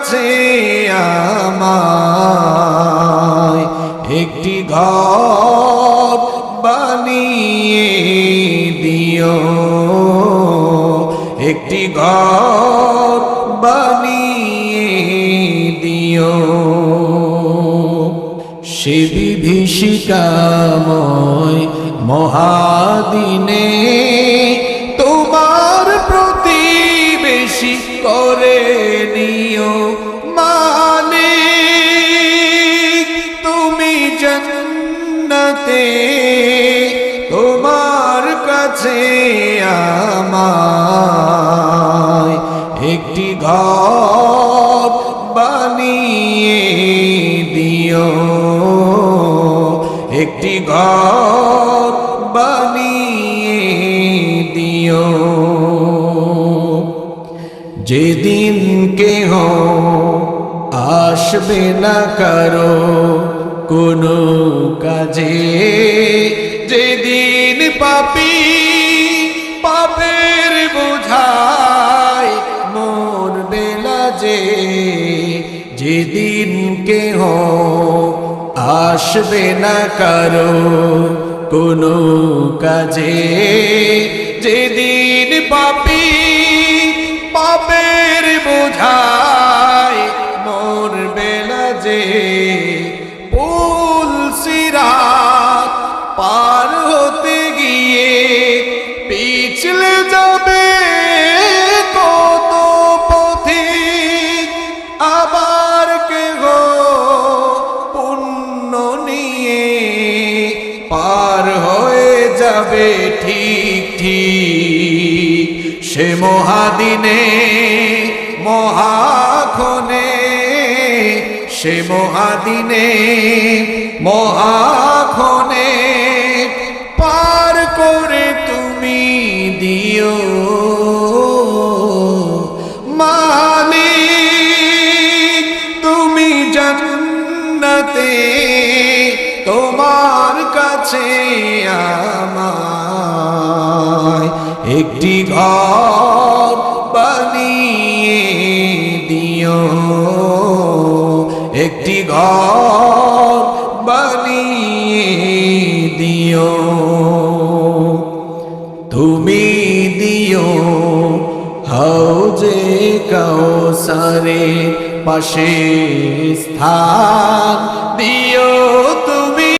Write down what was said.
কাছে আমায় একটি ঘর বানিয়ে দিও, একটি ঘর বানিয়ে দিও। সে বিভীষিকাময় মহাদিনে তোমার প্রতিবেশী করে নিও মালিক। তুমি জান্নাতে তোমার কাছে আমায় একটি ঘর বানিয়ে দিও, একটি ঘর বানিয়ে দিও। যেদিন কেহ আসবে না কারো কোনো কাজে, যেদিন পাপী পাপের বোঝায় মরবে লাজে, যেদিন কেহ আসবে না কারো কোনো কাজে, যেদিন পাপী পাপের বোঝায় মরবে লাজে, পুল সিরাত পার হতে গিয়ে পিছলে যাবে কত পথিক, আবার কেহ পুণ্য নিয়ে পার হয়ে যাবে ঠিক ঠিক। সে মহাদিনে মহাক্ষণে, সে মহাদিনে মহাক্ষণে পার করে তুমি দিও মালিক। তুমি জান্নাতে তোমার কাছে আমায় একটি ঘর বানিয়ে দিও, একটি ঘর বানিয়ে দিও। তুমি দিও হাউজে কাউসারের পাশে স্থান, দিও